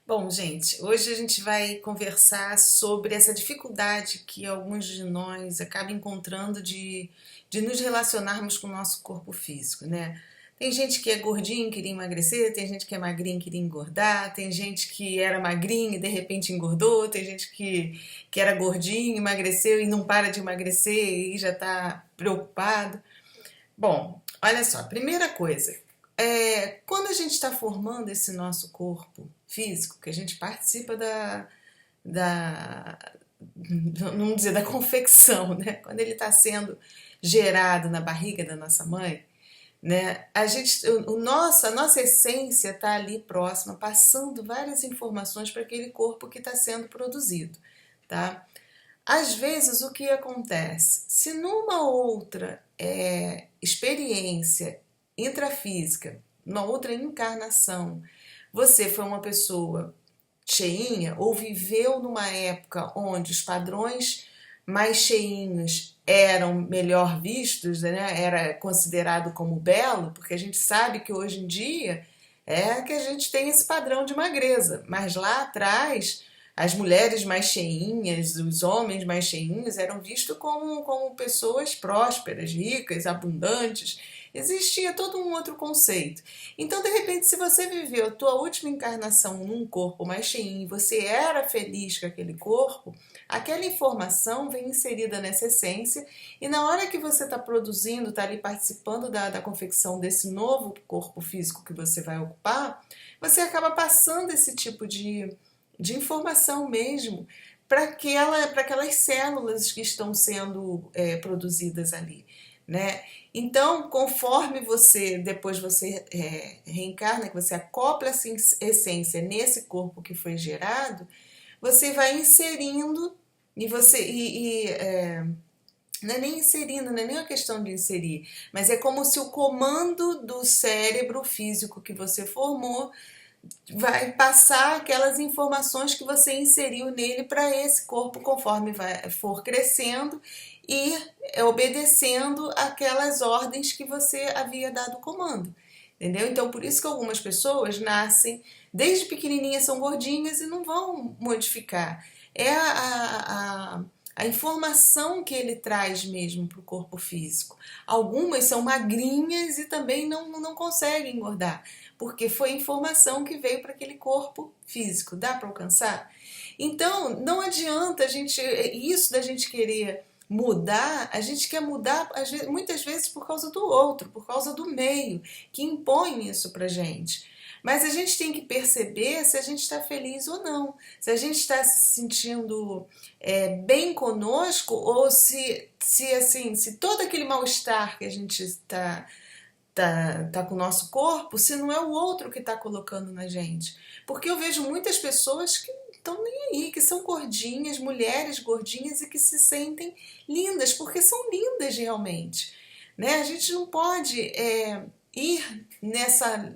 Bom, gente, hoje a gente vai conversar sobre essa dificuldade que alguns de nós acabam encontrando de nos relacionarmos com o nosso corpo físico, né? Tem gente que é gordinho e queria emagrecer, tem gente que é magrinho e queria engordar, tem gente que era magrinho e de repente engordou, tem gente que era gordinho, emagreceu e não para de emagrecer e já está preocupado. Bom, olha só, primeira coisa, quando a gente está formando esse nosso corpo físico, que a gente participa da vamos dizer, da confecção, né? Quando ele está sendo gerado na barriga da nossa mãe, né? A nossa essência está ali próxima, passando várias informações para aquele corpo que está sendo produzido, tá? Às vezes, o que acontece? Se numa outra experiência intrafísica, numa outra encarnação, você foi uma pessoa cheinha ou viveu numa época onde os padrões mais cheinhos eram melhor vistos, né? Era considerado como belo, porque a gente sabe que hoje em dia é que a gente tem esse padrão de magreza, mas lá atrás as mulheres mais cheinhas, os homens mais cheinhos eram vistos como pessoas prósperas, ricas, abundantes. Existia todo um outro conceito. Então, de repente, se você viveu a tua última encarnação num corpo mais cheinho e você era feliz com aquele corpo, aquela informação vem inserida nessa essência e na hora que você está produzindo, está ali participando da confecção desse novo corpo físico que você vai ocupar, você acaba passando esse tipo de informação mesmo para aquelas células que estão sendo produzidas ali, né? Então, conforme depois você reencarna, que você acopla essa essência nesse corpo que foi gerado, você vai inserindo e não é nem inserindo, não é nem uma questão de inserir, mas é como se o comando do cérebro físico que você formou vai passar aquelas informações que você inseriu nele para esse corpo conforme for crescendo e obedecendo aquelas ordens que você havia dado comando. Entendeu? Então, por isso que algumas pessoas nascem, desde pequenininhas são gordinhas e não vão modificar. É a informação que ele traz mesmo para o corpo físico. Algumas são magrinhas e também não conseguem engordar porque foi informação que veio para aquele corpo físico. Dá para alcançar? Então, não adianta isso da gente querer mudar, a gente quer mudar muitas vezes por causa do outro, por causa do meio, que impõe isso para gente. Mas a gente tem que perceber se a gente está feliz ou não, se a gente está se sentindo bem conosco ou se todo aquele mal-estar que a gente tá com o nosso corpo, se não é o outro que está colocando na gente. Porque eu vejo muitas pessoas que não estão nem aí, que são gordinhas, mulheres gordinhas e que se sentem lindas, porque são lindas realmente. Né? A gente não pode ir nessa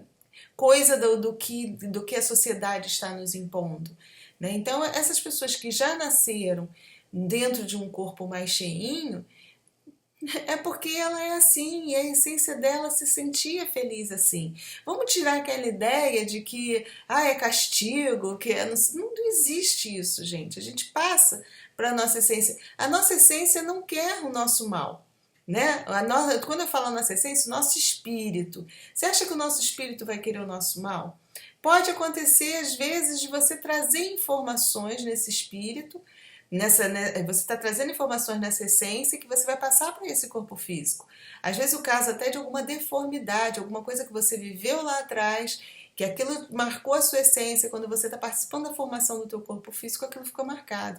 coisa do que a sociedade está nos impondo. Né? Então, essas pessoas que já nasceram dentro de um corpo mais cheinho, é porque ela é assim e a essência dela se sentia feliz assim. Vamos tirar aquela ideia de que é castigo, que não existe isso, gente. A gente passa para a nossa essência. A nossa essência não quer o nosso mal. Né? Quando eu falo nossa essência, o nosso espírito. Você acha que o nosso espírito vai querer o nosso mal? Pode acontecer, às vezes, de você trazer informações nesse espírito você está trazendo informações nessa essência que você vai passar para esse corpo físico. Às vezes o caso até de alguma deformidade, alguma coisa que você viveu lá atrás, que aquilo marcou a sua essência, quando você está participando da formação do teu corpo físico, aquilo ficou marcado.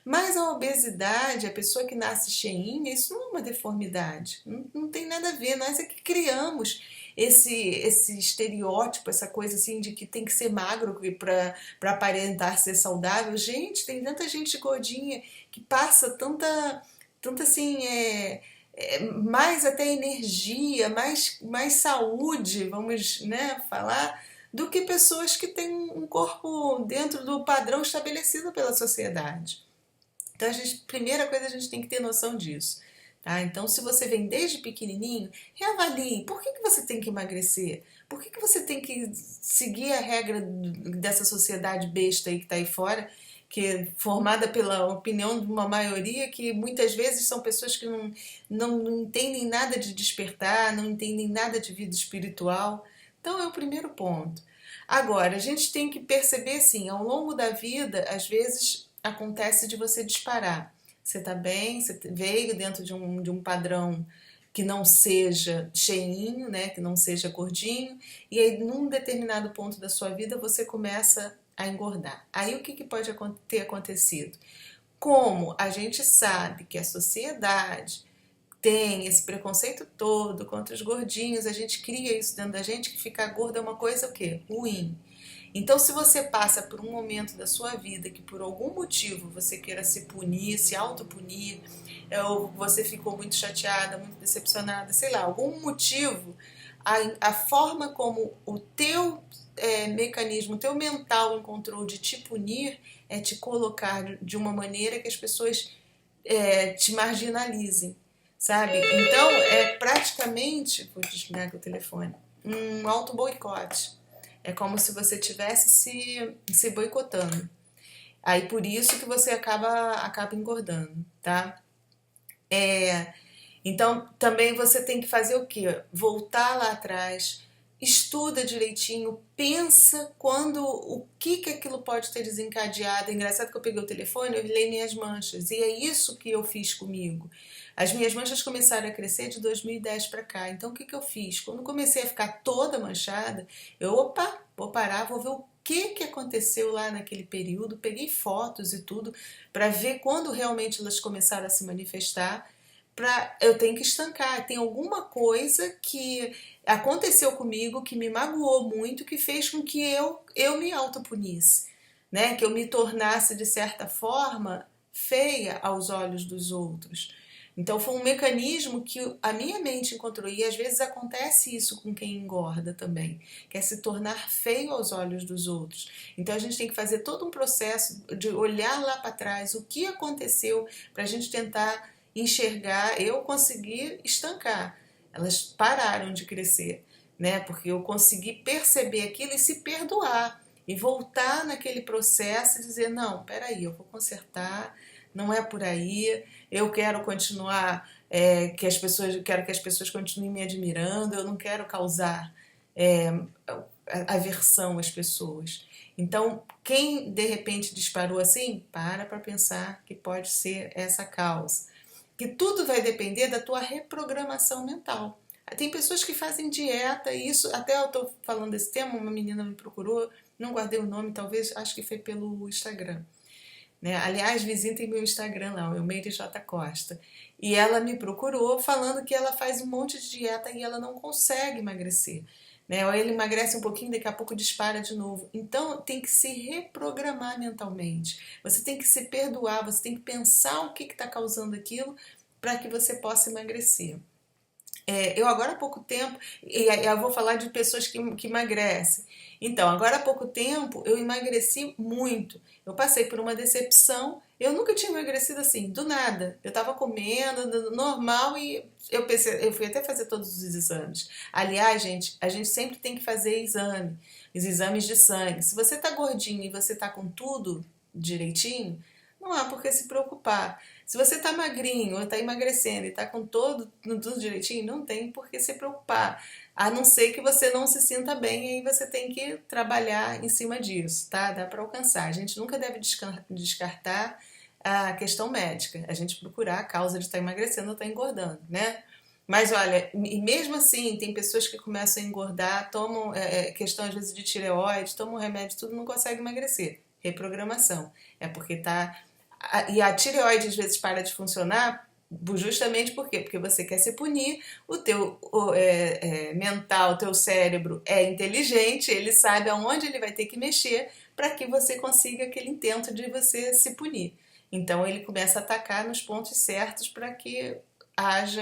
Mas a obesidade, a pessoa que nasce cheinha, isso não é uma deformidade, não tem nada a ver, nós é que criamos esse estereótipo, essa coisa assim de que tem que ser magro para aparentar ser saudável. Gente, tem tanta gente gordinha que passa tanta assim, mais até energia, mais saúde, vamos, né, falar, do que pessoas que têm um corpo dentro do padrão estabelecido pela sociedade. Então, primeira coisa, a gente tem que ter noção disso. Tá? Então, se você vem desde pequenininho, reavalie. Por que você tem que emagrecer? Por que você tem que seguir a regra dessa sociedade besta aí que está aí fora, que é formada pela opinião de uma maioria, que muitas vezes são pessoas que não entendem nada de despertar, não entendem nada de vida espiritual. Então é o primeiro ponto. Agora, a gente tem que perceber assim, ao longo da vida, às vezes acontece de você disparar. Você está bem, você veio dentro de um padrão que não seja cheinho, né, que não seja gordinho, e aí num determinado ponto da sua vida você começa a engordar. Aí o que pode ter acontecido? Como a gente sabe que a sociedade tem esse preconceito todo contra os gordinhos, a gente cria isso dentro da gente, que ficar gordo é uma coisa o quê? Ruim. Então, se você passa por um momento da sua vida que por algum motivo você queira se punir, se autopunir, ou você ficou muito chateada, muito decepcionada, sei lá, algum motivo, a forma como o teu mecanismo, o teu mental encontrou de te punir é te colocar de uma maneira que as pessoas te marginalizem, sabe? Então, é praticamente, vou desligar aqui o telefone, um auto-boicote. É como se você estivesse se boicotando. Aí por isso que você acaba engordando, tá? Então também você tem que fazer o quê? Voltar lá atrás, estuda direitinho, pensa o que aquilo pode ter desencadeado. É engraçado que eu peguei o telefone, eu olhei minhas manchas, e é isso que eu fiz comigo. As minhas manchas começaram a crescer de 2010 para cá. Então o que eu fiz? Quando comecei a ficar toda manchada, vou parar, vou ver o que aconteceu lá naquele período. Peguei fotos e tudo para ver quando realmente elas começaram a se manifestar. Eu tenho que estancar. Tem alguma coisa que aconteceu comigo que me magoou muito, que fez com que eu me autopunisse, né? Que eu me tornasse, de certa forma, feia aos olhos dos outros. Então foi um mecanismo que a minha mente encontrou, e às vezes acontece isso com quem engorda também, que é se tornar feio aos olhos dos outros. Então a gente tem que fazer todo um processo de olhar lá para trás o que aconteceu para a gente tentar enxergar. Eu consegui estancar, elas pararam de crescer, né? Porque eu consegui perceber aquilo e se perdoar e voltar naquele processo e dizer, não, peraí, eu vou consertar, não é por aí, eu quero continuar, quero que as pessoas continuem me admirando, eu não quero causar aversão às pessoas. Então, quem de repente disparou assim, para pensar que pode ser essa causa. Que tudo vai depender da tua reprogramação mental. Tem pessoas que fazem dieta, e isso, até eu estou falando desse tema, uma menina me procurou, não guardei o nome, talvez, acho que foi pelo Instagram. Né? Aliás, visitem meu Instagram lá, o Meire J. Costa. E ela me procurou falando que ela faz um monte de dieta e ela não consegue emagrecer. Né? Ou ele emagrece um pouquinho, daqui a pouco dispara de novo. Então tem que se reprogramar mentalmente. Você tem que se perdoar, você tem que pensar o que está causando aquilo para que você possa emagrecer. Eu agora há pouco tempo, e eu vou falar de pessoas que emagrecem. Então, agora há pouco tempo eu emagreci muito. Eu passei por uma decepção. Eu nunca tinha emagrecido assim, do nada. Eu estava comendo, normal, e eu pensei, eu fui até fazer todos os exames. Aliás, gente, a gente sempre tem que fazer exame, os exames de sangue. Se você está gordinho e você está com tudo direitinho, não há por que se preocupar. Se você está magrinho ou está emagrecendo e está com tudo direitinho, não tem por que se preocupar. A não ser que você não se sinta bem, e aí você tem que trabalhar em cima disso, tá? Dá para alcançar. A gente nunca deve descartar a questão médica. A gente procurar a causa de estar emagrecendo ou estar engordando, né? Mas olha, e mesmo assim, tem pessoas que começam a engordar, tomam questão às vezes de tireoide, tomam remédio, tudo, não consegue emagrecer. Reprogramação. É porque tá. E a tireoide às vezes para de funcionar justamente por quê? Porque você quer se punir, o teu mental, o teu cérebro é inteligente, ele sabe aonde ele vai ter que mexer para que você consiga aquele intento de você se punir. Então ele começa a atacar nos pontos certos para que haja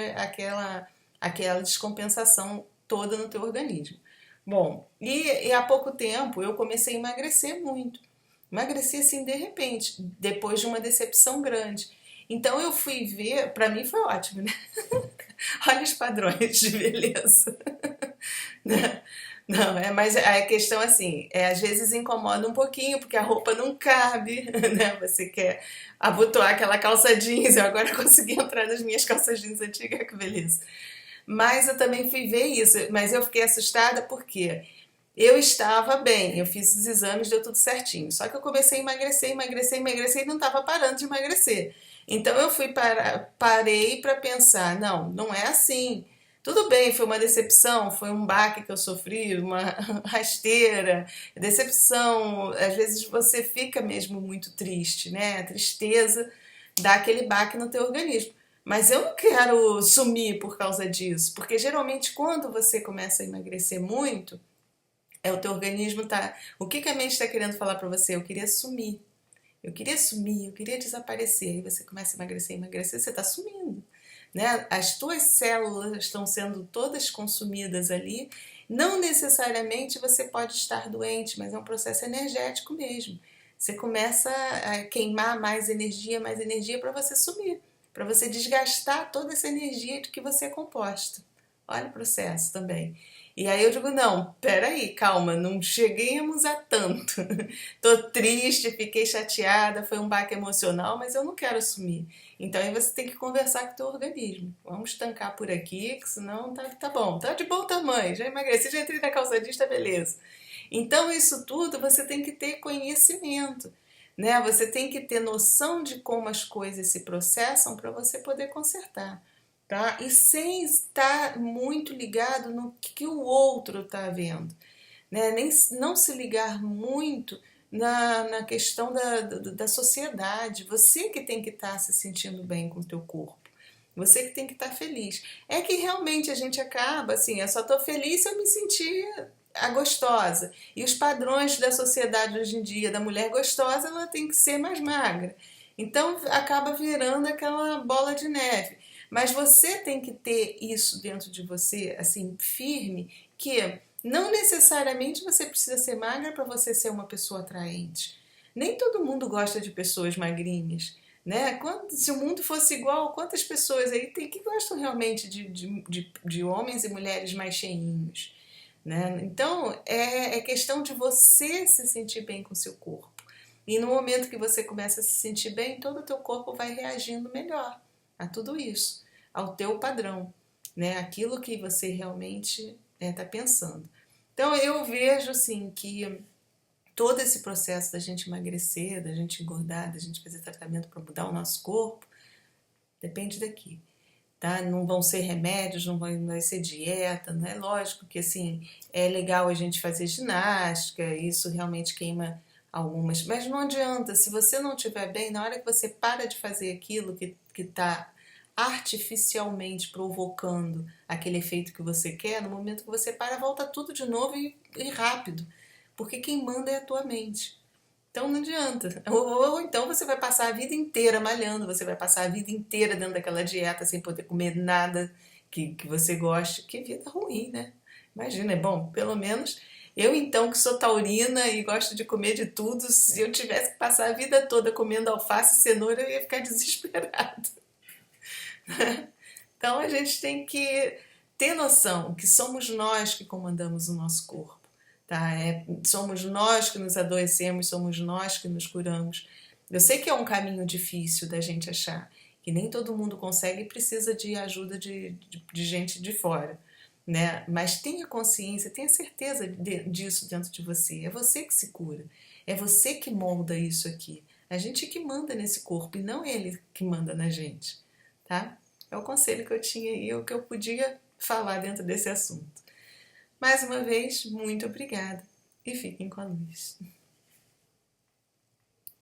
aquela descompensação toda no teu organismo. Bom, e há pouco tempo eu comecei a emagrecer muito. Emagreci assim de repente, depois de uma decepção grande. Então eu fui ver, pra mim foi ótimo, né? Olha os padrões de beleza. Não, mas a questão assim, às vezes incomoda um pouquinho, porque a roupa não cabe, né? Você quer abotoar aquela calça jeans, eu agora consegui entrar nas minhas calças jeans antigas, que beleza. Mas eu também fui ver isso, mas eu fiquei assustada porque eu estava bem, eu fiz os exames, deu tudo certinho. Só que eu comecei a emagrecer, emagrecer, emagrecer e não estava parando de emagrecer. Então eu parei para pensar, não, não é assim. Tudo bem, foi uma decepção, foi um baque que eu sofri, uma rasteira, decepção. Às vezes você fica mesmo muito triste, né? A tristeza dá aquele baque no teu organismo. Mas eu não quero sumir por causa disso, porque geralmente quando você começa a emagrecer muito, o teu organismo tá. O que a mente está querendo falar para você? Eu queria sumir. Eu queria sumir, eu queria desaparecer. Aí você começa a emagrecer, emagrecer, você está sumindo. Né? As tuas células estão sendo todas consumidas ali. Não necessariamente você pode estar doente, mas é um processo energético mesmo. Você começa a queimar mais energia para você sumir, para você desgastar toda essa energia de que você é composta. Olha o processo também. E aí eu digo, não, peraí, calma, não cheguemos a tanto. Tô triste, fiquei chateada, foi um baque emocional, mas eu não quero sumir. Então aí você tem que conversar com o teu organismo. Vamos estancar por aqui, que senão tá bom, tá de bom tamanho, já emagreci, já entrei na calça jeans, tá beleza. Então isso tudo você tem que ter conhecimento, né? Você tem que ter noção de como as coisas se processam para você poder consertar. Tá? E sem estar muito ligado no que o outro está vendo, né? Nem, não se ligar muito na questão da sociedade. Você que tem que estar se sentindo bem com o teu corpo. Você que tem que estar feliz. É que realmente a gente acaba assim, eu só estou feliz se eu me sentir a gostosa. E os padrões da sociedade hoje em dia, da mulher gostosa, ela tem que ser mais magra. Então acaba virando aquela bola de neve. Mas você tem que ter isso dentro de você, assim, firme, que não necessariamente você precisa ser magra para você ser uma pessoa atraente. Nem todo mundo gosta de pessoas magrinhas, né? Se o mundo fosse igual, quantas pessoas aí tem que gostam realmente de homens e mulheres mais cheinhos, né? Então, é questão de você se sentir bem com o seu corpo. E no momento que você começa a se sentir bem, todo o teu corpo vai reagindo melhor a tudo isso, ao teu padrão, né? Aquilo que você realmente está pensando. Então eu vejo assim que todo esse processo da gente emagrecer, da gente engordar, da gente fazer tratamento para mudar o nosso corpo, depende daqui. Tá? Não vão ser remédios, não vai ser dieta, não é lógico que assim é legal a gente fazer ginástica, isso realmente queima algumas, mas não adianta, se você não estiver bem, na hora que você para de fazer aquilo que está artificialmente provocando aquele efeito que você quer, no momento que você para, volta tudo de novo e rápido, porque quem manda é a tua mente. Então não adianta. Ou então você vai passar a vida inteira malhando, você vai passar a vida inteira dentro daquela dieta sem poder comer nada que você goste. Que vida ruim, né? Imagina, é bom, pelo menos eu então que sou taurina e gosto de comer de tudo, se eu tivesse que passar a vida toda comendo alface e cenoura, eu ia ficar desesperado. Então a gente tem que ter noção que somos nós que comandamos o nosso corpo. Tá? Somos nós que nos adoecemos, somos nós que nos curamos. Eu sei que é um caminho difícil da gente achar, que nem todo mundo consegue e precisa de ajuda de gente de fora. Né? Mas tenha consciência, tenha certeza disso dentro de você. É você que se cura. É você que molda isso aqui. A gente que manda nesse corpo e não ele que manda na gente. Tá? É o conselho que eu tinha e o que eu podia falar dentro desse assunto. Mais uma vez, muito obrigada e fiquem com a luz.